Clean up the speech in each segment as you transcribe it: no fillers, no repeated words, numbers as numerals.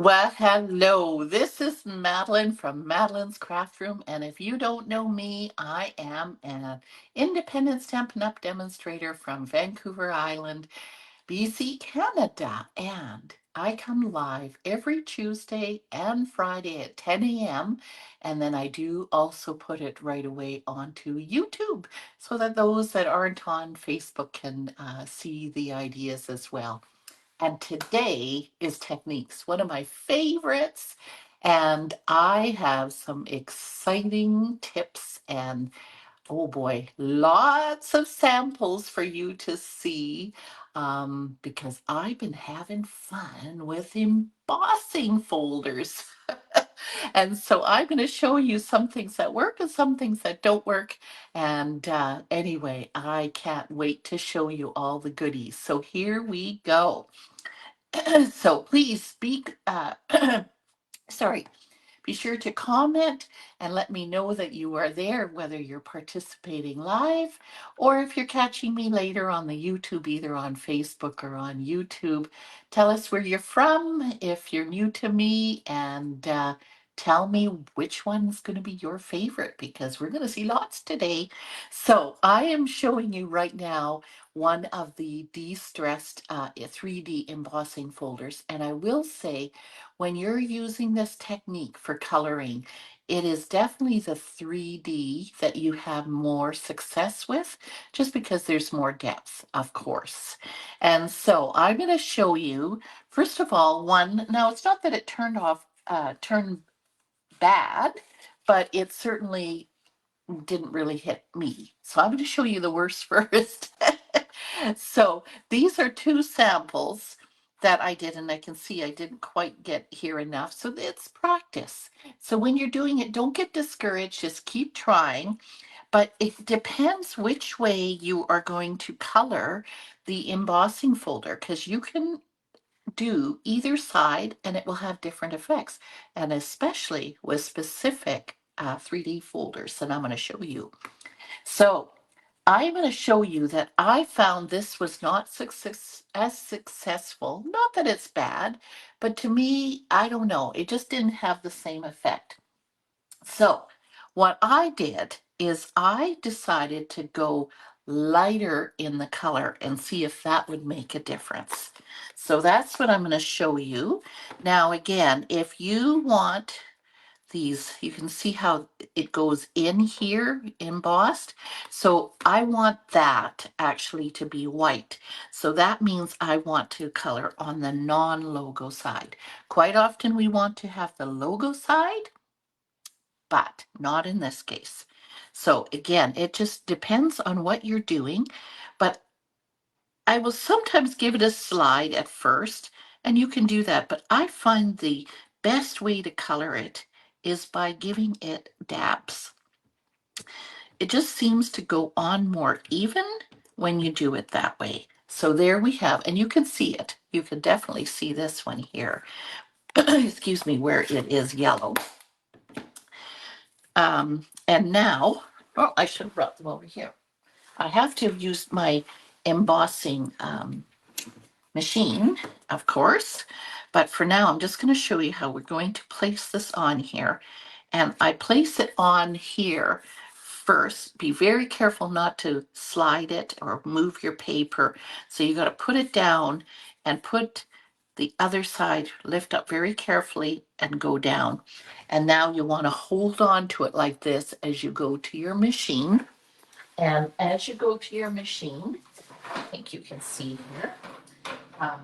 Well, hello. This is Madeline from Madeline's Craft Room. And if you don't know me, I am an independent Stampin' Up! Demonstrator from Vancouver Island, BC, Canada. And I come live every Tuesday and Friday at 10 a.m. And then I do also put it right away onto YouTube so that those that aren't on Facebook can see the ideas as well. And today is techniques, one of my favorites. And I have some exciting tips and, oh boy, lots of samples for you to see, because I've been having fun with embossing folders. And so I'm going to show you some things that work and some things that don't work. And anyway, I can't wait to show you all the goodies. So here we go. So please speak, sorry, be sure to comment and let me know that you are there, whether you're participating live or if you're catching me later on the YouTube, either on Facebook or on YouTube. Tell us where you're from if you're new to me, and tell me which one's going to be your favorite, because we're going to see lots today. So I am showing you right now one of the de-stressed 3D embossing folders. And I will say, when you're using this technique for coloring, it is definitely the 3D that you have more success with, just because there's more depth, of course. And so I'm going to show you, first of all, one. Now, it's not that it turned bad, but it certainly didn't really hit me. So I'm going to show you the worst first. So these are two samples that I did, and I can see I didn't quite get here enough. So it's practice. So when you're doing it, don't get discouraged. Just keep trying. But it depends which way you are going to color the embossing folder, because you can do either side and it will have different effects, and especially with specific 3D folders that I'm going to show you. So I'm going to show you that I found this was not as successful. Not that it's bad, but to me, I don't know, it just didn't have the same effect. So what I did is I decided to go lighter in the color and see if that would make a difference. So that's what I'm going to show you. Now, again, if you want these, you can see how it goes in here embossed. So I want that actually to be white. So that means I want to color on the non-logo side. Quite often we want to have the logo side, but not in this case. So again, it just depends on what you're doing, but I will sometimes give it a slide at first, and you can do that, but I find the best way to color it is by giving it dabs. It just seems to go on more even when you do it that way. So there we have, and you can see it. You can definitely see this one here. Excuse me, where it is yellow. And now, oh, I should have brought them over here. I have to have used my embossing machine, of course, but for now, I'm just going to show you how we're going to place this on here. And I place it on here first. Be very careful not to slide it or move your paper. So you got to put it down and put the other side, lift up very carefully and go down. And now you want to hold on to it like this as you go to your machine. And as you go to your machine, I think you can see here,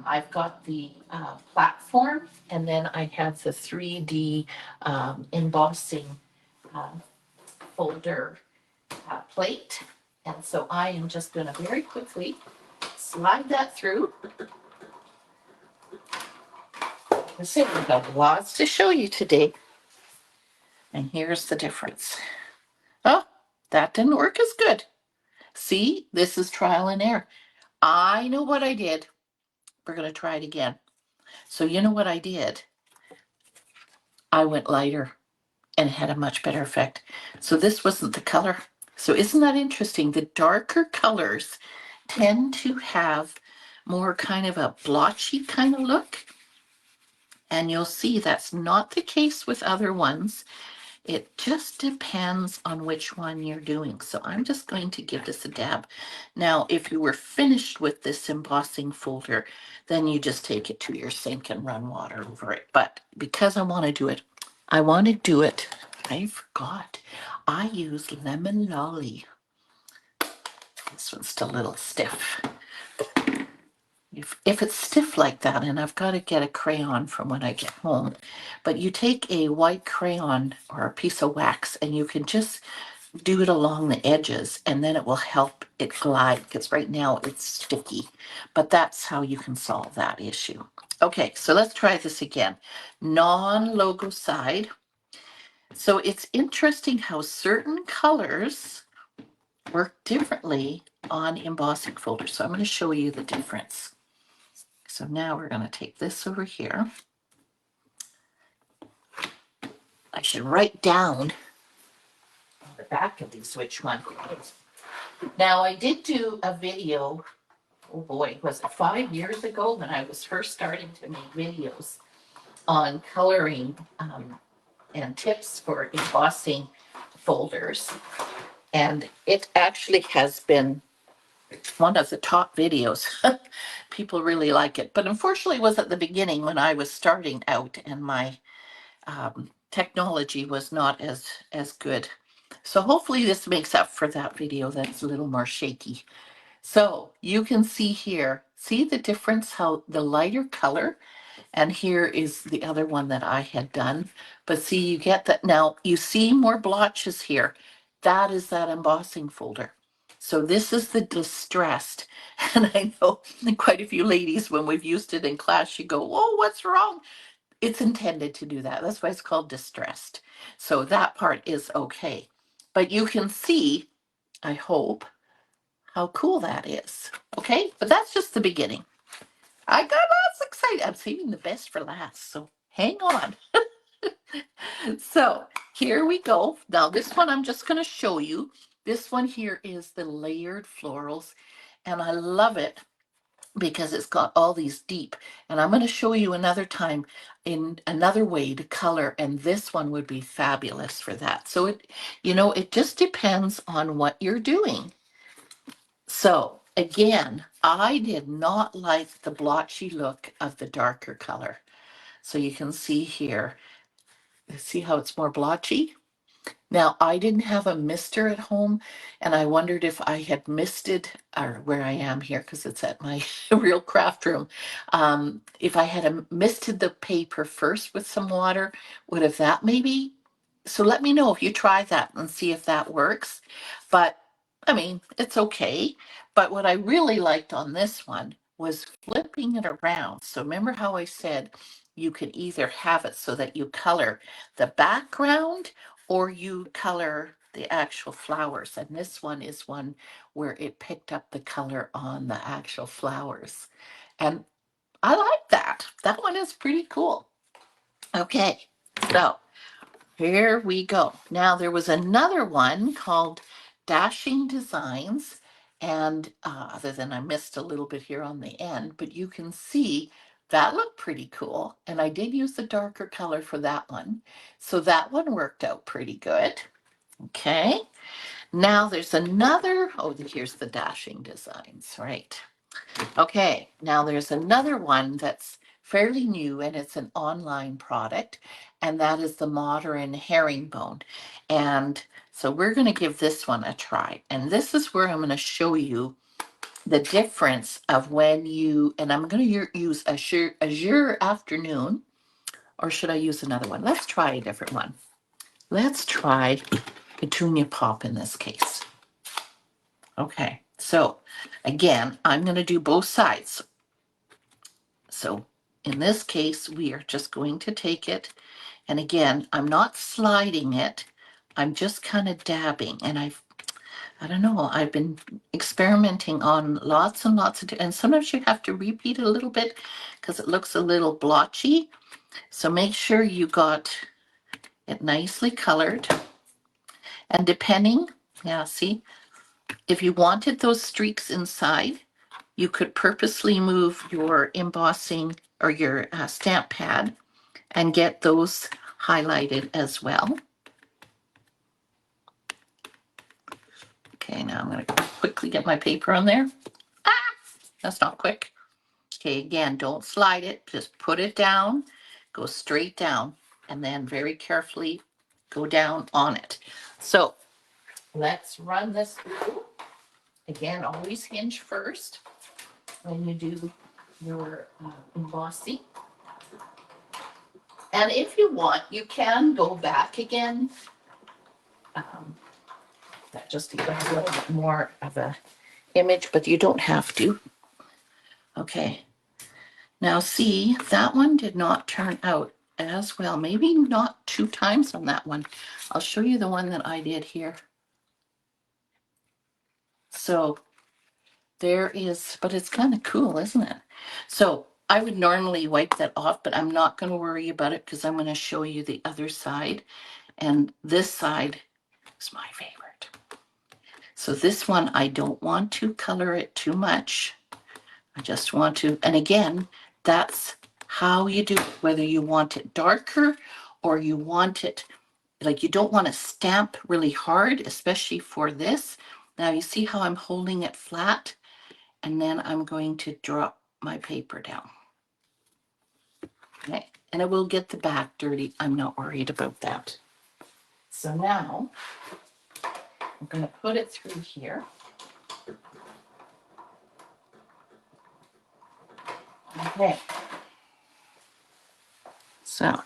I've got the platform, and then I have the 3D embossing uh, folder plate. And so I am just going to very quickly slide that through. Let's see, we've got lots to show you today. And here's the difference. Oh, that didn't work as good. See, this is trial and error. I know what I did. We're going to try it again. So you know what I did? I went lighter and had a much better effect. So this wasn't the color. So isn't that interesting? The darker colors tend to have more kind of a blotchy kind of look. And you'll see that's not the case with other ones. It just depends on which one you're doing. So I'm just going to give this a dab. Now, if you were finished with this embossing folder, then you just take it to your sink and run water over it. But because I want to do it, I forgot. I use lemon lolly. This one's still a little stiff. If it's stiff like that, and I've got to get a crayon from when I get home, but you take a white crayon or a piece of wax and you can just do it along the edges, and then it will help it glide, because right now it's sticky. But that's how you can solve that issue. Okay, so let's try this again. Non-logo side. So it's interesting how certain colors work differently on embossing folders. So I'm going to show you the difference. So now we're going to take this over here. I should write down on the back of these which one. Now I did do a video, oh boy, was it 5 years ago when I was first starting to make videos on coloring and tips for embossing folders. And it actually has been one of the top videos. People really like it. But unfortunately, it was at the beginning when I was starting out and my technology was not as good. So hopefully this makes up for that video that's a little more shaky. So you can see here, see the difference, how the lighter color, and here is the other one that I had done. But see, you get that now, you see more blotches here. That is that embossing folder. So this is the distressed. And I know quite a few ladies, when we've used it in class, you go, "Oh, what's wrong?" It's intended to do that. That's why it's called distressed. So that part is okay. But you can see, I hope, how cool that is. Okay, but that's just the beginning. I got lots excited. I'm saving the best for last, so hang on. So here we go. Now this one I'm just going to show you. This one here is the layered florals, and I love it because it's got all these deep. And I'm going to show you another time in another way to color, and this one would be fabulous for that. So it just depends on what you're doing. So again, I did not like the blotchy look of the darker color. So you can see here, see how it's more blotchy? Now, I didn't have a mister at home, and I wondered if I had misted, or where I am here, because it's at my real craft room, if I had misted the paper first with some water, would have that maybe? So let me know if you try that and see if that works. But, I mean, it's okay. But what I really liked on this one was flipping it around. So remember how I said you could either have it so that you color the background or you color the actual flowers. And this one is one where it picked up the color on the actual flowers. And I like that. That one is pretty cool. Okay, so here we go. Now there was another one called Dashing Designs. And other than I missed a little bit here on the end, but you can see that looked pretty cool. And I did use the darker color for that one. So that one worked out pretty good. Okay. Now there's another, oh, here's the Dashing Designs, right? Okay. Now there's another one that's fairly new, and it's an online product, and that is the Modern Herringbone. And so we're going to give this one a try. And this is where I'm going to show you the difference of when you, and I'm going to use Azure Afternoon, or should I use another one? Let's try a different one. Let's try Petunia Pop in this case. Okay, so again, I'm going to do both sides. So in this case, we are just going to take it. And again, I'm not sliding it. I'm just kind of dabbing. And I don't know, I've been experimenting on lots and lots of, and sometimes you have to repeat a little bit because it looks a little blotchy. So make sure you got it nicely colored. And depending, yeah, see, if you wanted those streaks inside, you could purposely move your embossing or your stamp pad and get those highlighted as well. Okay, now I'm going to quickly get my paper on there. Ah, that's not quick. Okay, again, don't slide it, just put it down, go straight down, and then very carefully go down on it. So let's run this through. Again, always hinge first when you do your embossing. And if you want, you can go back again. That just gives a little bit more of a image, but you don't have to. Okay. Now see, that one did not turn out as well. Maybe not 2 times on that one. I'll show you the one that I did here. So there is, but it's kind of cool, isn't it? So I would normally wipe that off, but I'm not going to worry about it because I'm going to show you the other side. And this side is my favorite. So this one, I don't want to color it too much. I just want to, and again, that's how you do it, whether you want it darker or you want it, like you don't want to stamp really hard, especially for this. Now you see how I'm holding it flat, and then I'm going to drop my paper down. Okay, and it will get the back dirty. I'm not worried about that. So now I'm going to put it through here. Okay. So,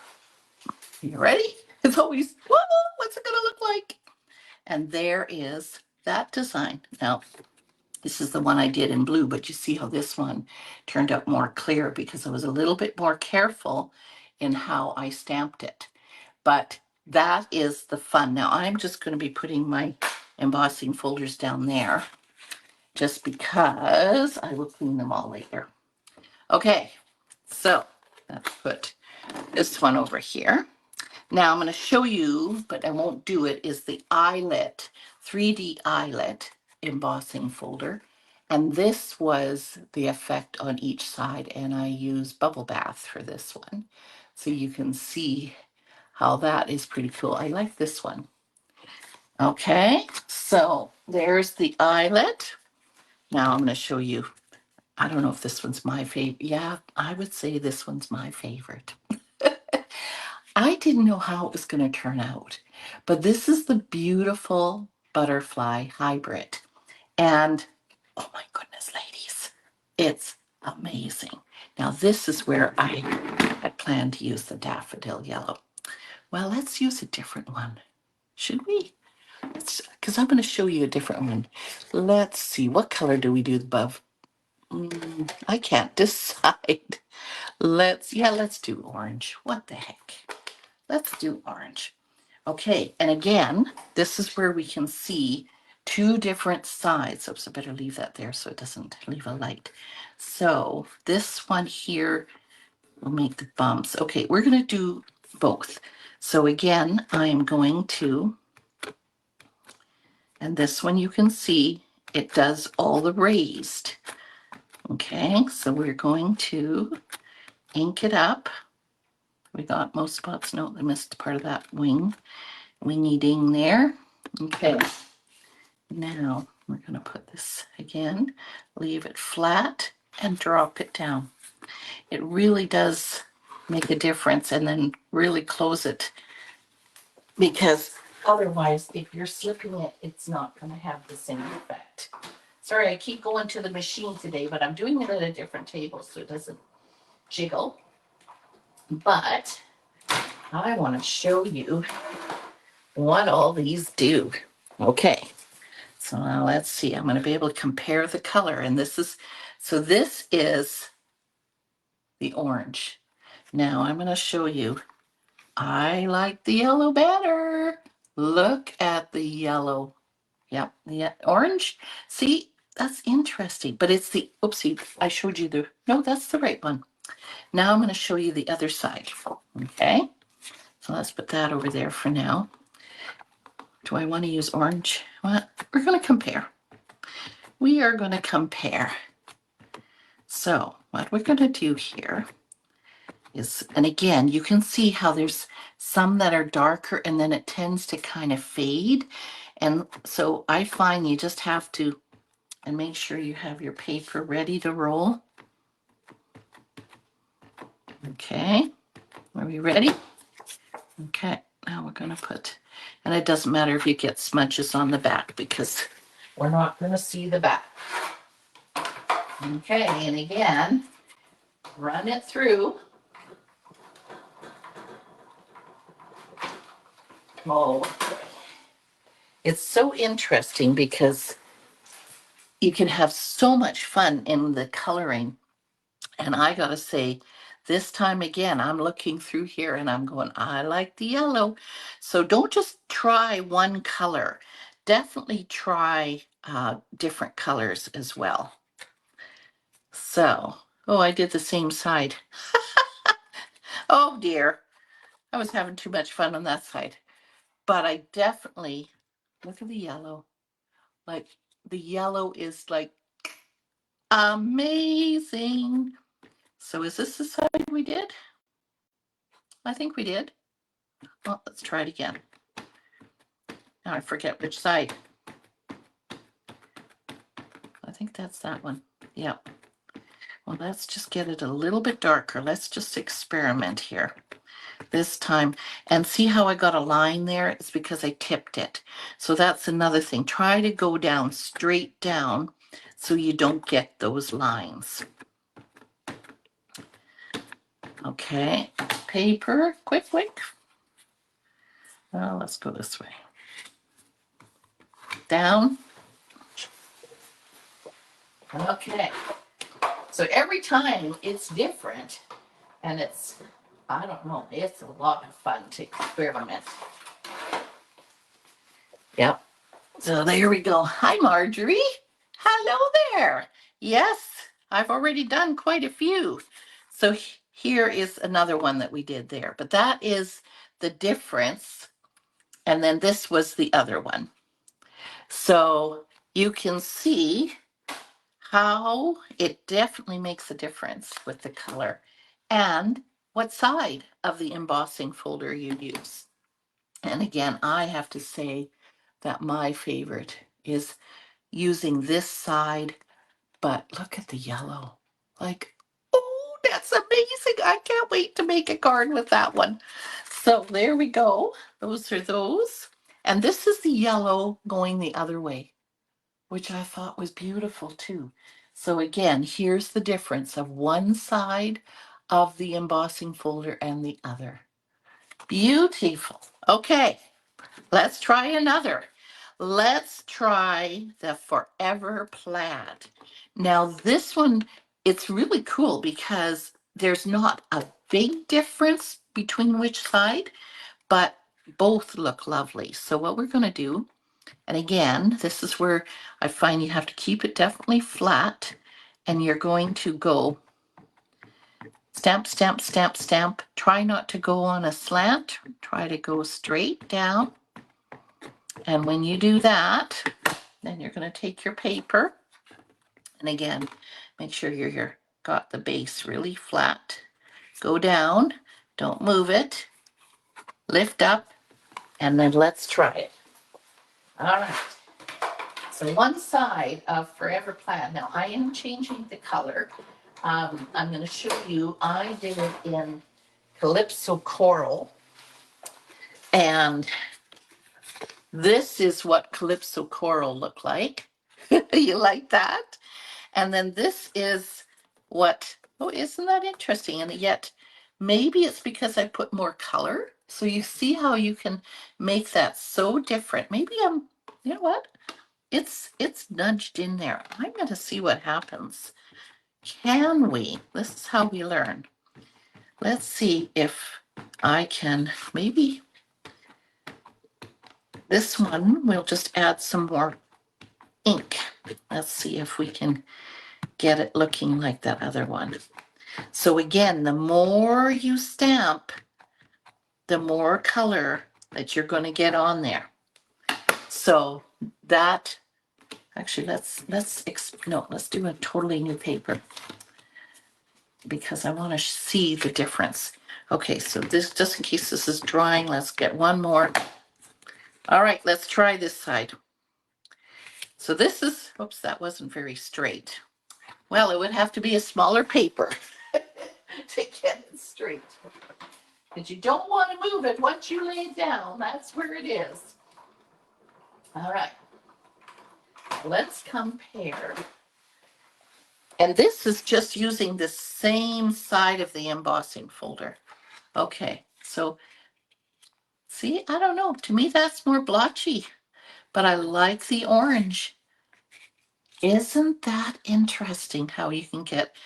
you ready? It's always, whoa, what's it going to look like? And there is that design. Now, this is the one I did in blue, but you see how this one turned out more clear because I was a little bit more careful in how I stamped it. But that is the fun. Now, I'm just going to be putting my embossing folders down there just because I will clean them all later. Okay, so let's put this one over here. Now I'm going to show you, but I won't do it, is the eyelet, 3D eyelet embossing folder. And this was the effect on each side, and I use Bubble Bath for this one. So you can see how that is pretty cool. I like this one. Okay, so there's the eyelet. Now I'm going to show you. I don't know if this one's my favorite. Yeah, I would say this one's my favorite. I didn't know how it was going to turn out, but this is the beautiful butterfly hybrid. And oh my goodness, ladies, it's amazing. Now, this is where I had planned to use the daffodil yellow. Well, let's use a different one. Should we? Because I'm going to show you a different one. Let's see, what color do we do above? I can't decide. Let's do orange. What the heck? Let's do orange. Okay, and again, this is where we can see 2 different sides. So I better leave that there so it doesn't leave a light. So this one here will make the bumps. Okay, we're going to do both. So again, I'm going to, and this one you can see, it does all the raised. Okay, so we're going to ink it up. We got most spots. No, I missed part of that wingy ding there. Okay, now we're going to put this again, leave it flat and drop it down. It really does make a difference, and then really close it, because otherwise if you're slipping it, it's not going to have the same effect. Sorry, I keep going to the machine today, but I'm doing it at a different table so it doesn't jiggle. But I want to show you what all these do. Okay, so now let's see. I'm going to be able to compare the color, and this is the orange. Now I'm going to show you. I like the yellow better. Look at the yellow. Yep, the orange. See, that's interesting, but it's the, oopsie, I showed you the, no, that's the right one. Now I'm going to show you the other side. Okay, so let's put that over there for now. Do I want to use orange? Well, we're going to compare. We are going to compare. So what we're going to do here and again, you can see how there's some that are darker and then it tends to kind of fade. And so I find you just have to, and make sure you have your paper ready to roll. Okay, are we ready? Okay, now we're gonna put, and it doesn't matter if you get smudges on the back because we're not gonna see the back. Okay, and again, run it through. Oh, it's so interesting because you can have so much fun in the coloring. And I gotta say, this time again, I'm looking through here and I'm going, I like the yellow. So don't just try one color. Definitely try different colors as well. So, oh, I did the same side. Oh dear, I was having too much fun on that side. But I definitely, look at the yellow. Like, the yellow is like amazing. So is this the side we did? I think we did. Well, let's try it again. Now I forget which side. I think that's that one. Yep. Well, let's just get it a little bit darker. Let's just experiment here this time. And see how I got a line there? It's because I tipped it. So that's another thing. Try to go down, straight down, so you don't get those lines. Okay, paper, quick, quick. Well, let's go this way. Down. Okay. So every time it's different, and it's, I don't know, it's a lot of fun to experiment. Yep. So there we go. Hi, Marjorie. Hello there. Yes, I've already done quite a few. So here is another one that we did there, but that is the difference. And then this was the other one. So you can see how it definitely makes a difference with the color and what side of the embossing folder you use. And again, I have to say that my favorite is using this side, but look at the yellow. Like, oh, that's amazing. I can't wait to make a card with that one. So there we go. Those are those. And this is the yellow going the other way, which I thought was beautiful too. So again, here's the difference of one side of the embossing folder and the other. Beautiful. Okay, let's try another. Let's try the Forever Plaid. Now this one, it's really cool because there's not a big difference between which side, but both look lovely. So what we're going to do, and again, this is where I find you have to keep it definitely flat, and you're going to go stamp, stamp, stamp, stamp. Try not to go on a slant. Try to go straight down. And when you do that, then you're going to take your paper. And again, make sure you're got the base really flat. Go down. Don't move it. Lift up. And then let's try it. All right. So one side of Forever Plaid. Now I am changing the color. I'm going to show you. I did it in Calypso Coral. And this is what Calypso Coral looked like. You like that? And then this is what, oh, isn't that interesting? And yet, maybe it's because I put more color. So you see how you can make that so different. Maybe you know what? It's nudged in there. I'm going to see what happens. Can we? This is how we learn. Let's see if I can, maybe this one, we'll just add some more ink. Let's see if we can get it looking like that other one. So again, the more you stamp, the more color that you're going to get on there. So that, actually, let's do a totally new paper. because I want to see the difference. Okay, so this, just in case this is drying, let's get one more. All right, let's try this side. So this is, oops, that wasn't very straight. Well, it would have to be a smaller paper to get it straight. Because you don't want to move it once you lay it down. That's where it is. All right, let's compare. And this is just using the same side of the embossing folder. Okay, so see, I don't know. To me, that's more blotchy, but I like the orange. Isn't that interesting how you can get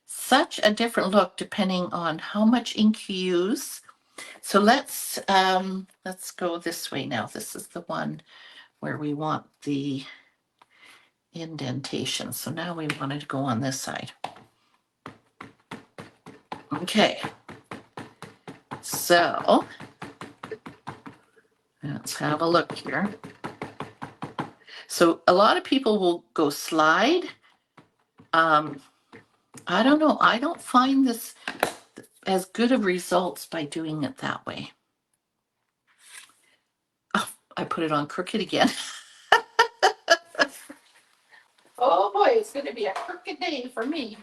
such a different look depending on how much ink you use? So let's go this way now. This is the one where we want the indentation. So now we wanted to go on this side. Okay. So let's have a look here. So a lot of people will go slide. I don't know. I don't find this as good of results by doing it that way. Oh, I put it on crooked again. Oh boy, it's going to be a crooked day for me.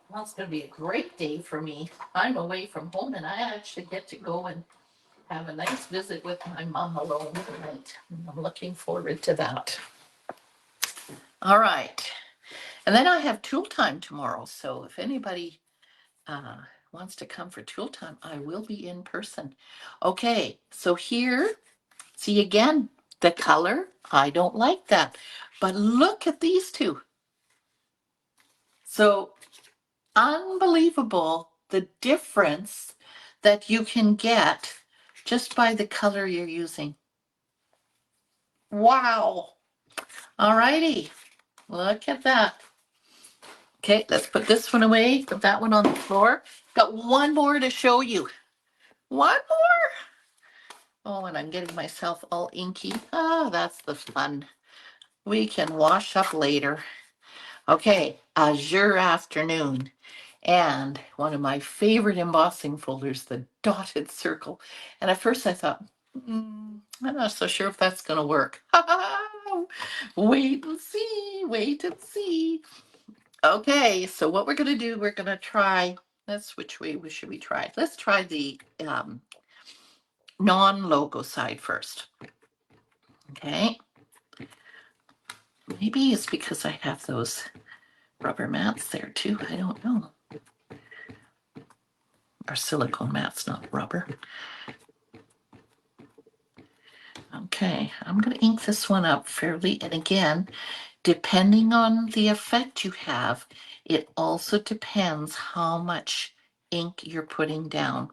Well, it's going to be a great day for me. I'm away from home and I actually get to go and have a nice visit with my mom alone tonight. I'm looking forward to that. All right. And then I have tool time tomorrow. So if anybody wants to come for tool time, I will be in person. Okay, so here, see again, the color, I don't like that. But look at these two. So unbelievable the difference that you can get just by the color you're using. Wow. All righty, look at that. Okay, let's put this one away, put that one on the floor. Got one more to show you. One more. Oh, and I'm getting myself all inky. Ah, that's the fun. We can wash up later. Okay, Azure Afternoon. And one of my favorite embossing folders, the dotted circle. And at first I thought, I'm not so sure if that's going to work. Wait and see, wait and see. Okay, so what we're going to do, we're going to try, which way should we try? Let's try the non-logo side first. Okay. Maybe it's because I have those rubber mats there too. I don't know. Or silicone mats, not rubber. Okay, I'm going to ink this one up fairly. And again, depending on the effect you have, it also depends how much ink you're putting down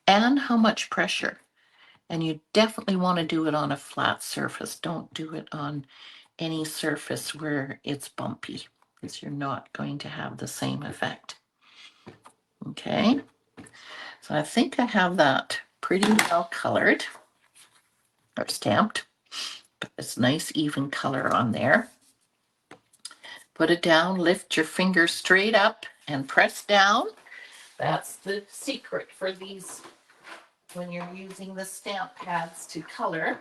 and how much pressure. And you definitely want to do it on a flat surface. Don't do it on any surface where it's bumpy, because you're not going to have the same effect. Okay, so I think I have that pretty well colored or stamped. It's nice even color on there. Put it down, lift your finger straight up and press down. That's the secret for these when you're using the stamp pads to color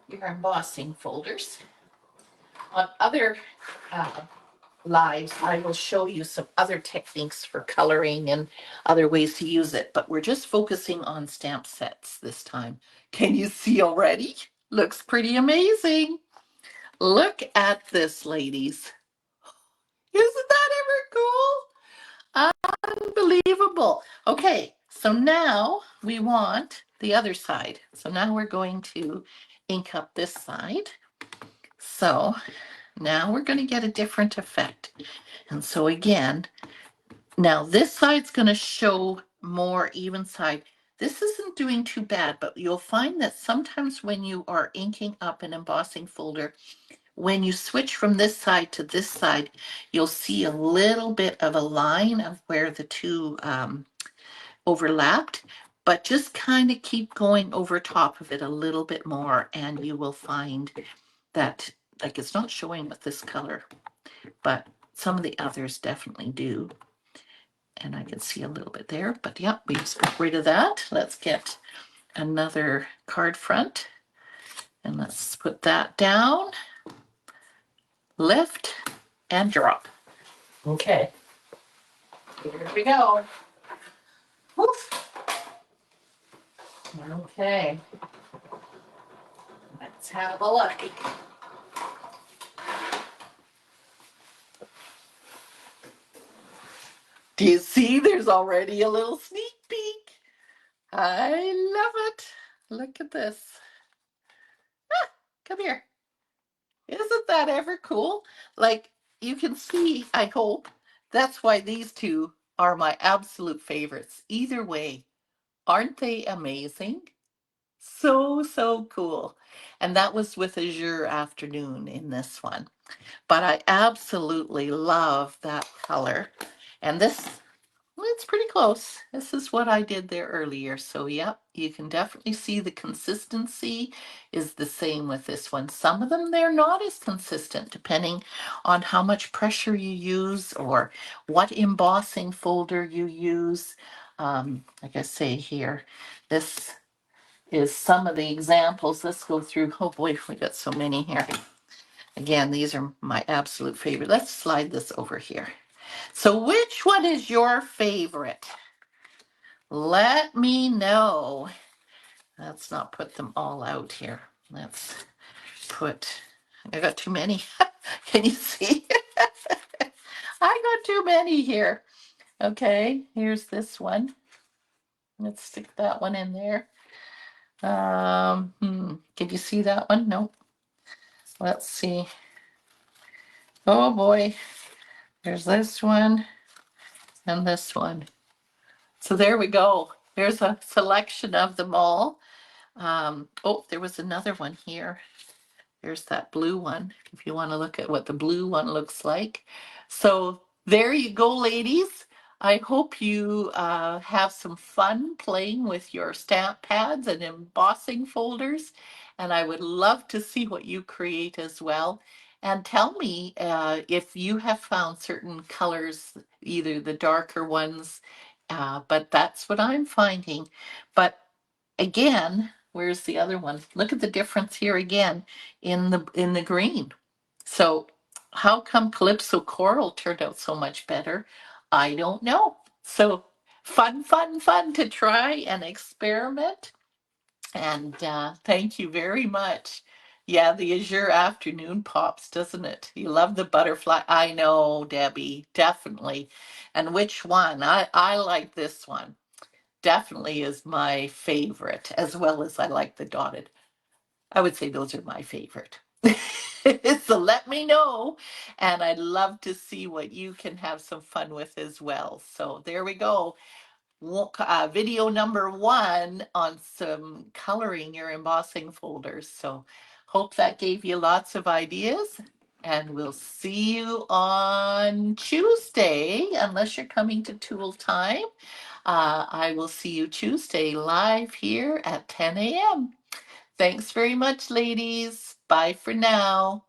your embossing folders. On other lives, I will show you some other techniques for coloring and other ways to use it, but we're just focusing on stamp sets this time. Can you see already? Looks pretty amazing. Look at this, ladies. Isn't that ever cool? Unbelievable. Okay, so now we want the other side. So now we're going to ink up this side. So now we're going to get a different effect. And so again, now this side's going to show more even side. This isn't doing too bad, but you'll find that sometimes when you are inking up an embossing folder, when you switch from this side to this side, you'll see a little bit of a line of where the two overlapped, but just kind of keep going over top of it a little bit more, and you will find that, like, it's not showing with this color, but Some of the others definitely do. And I can see a little bit there, but yep, we just got rid of that. Let's get another card front and let's put that down, lift and drop. Okay, here we go. Woof. Okay, let's have a look. Do you see there's already a little sneak peek? I love it. Look at this. Ah, come here. Isn't that ever cool? Like you can see, I hope, that's why these two are my absolute favorites. Either way, aren't they amazing? So, so cool. And that was with Azure Afternoon in this one. But I absolutely love that color. And this, well, it's pretty close. This is what I did there earlier. So, yep, you can definitely see the consistency is the same with this one. Some of them, they're not as consistent depending on how much pressure you use or what embossing folder you use. Like I say here, this is some of the examples. Let's go through. Oh boy, we got so many here. Again, these are my absolute favorite. Let's slide this over here. So which one is your favorite? Let me know. Let's not put them all out here. Let's put, I got too many. Can you see? I got too many here. Okay, here's this one. Let's stick that one in there. Can you see that one? No. Let's see. Oh boy, there's this one and this one. So there we go. There's a selection of them all. Oh, there was another one here. There's that blue one, if you want to look at what the blue one looks like. So there you go, ladies. I hope you have some fun playing with your stamp pads and embossing folders. And I would love to see what you create as well. And tell me if you have found certain colors, either the darker ones, but that's what I'm finding. But again, where's the other one? Look at the difference here again in the green. So how come Calypso Coral turned out so much better? I don't know. So fun, fun, fun to try and experiment. And thank you very much. Yeah, the Azure Afternoon pops, doesn't it? You love the butterfly. I know, Debbie, definitely. And which one? I like this one. Definitely is my favorite, as well as I like the dotted. I would say those are my favorite. So let me know, and I'd love to see what you can have some fun with as well. So there we go. Video number 1 on some coloring your embossing folders. So hope that gave you lots of ideas. And we'll see you on Tuesday, unless you're coming to Tool Time. I will see you Tuesday live here at 10 a.m. Thanks very much, ladies. Bye for now.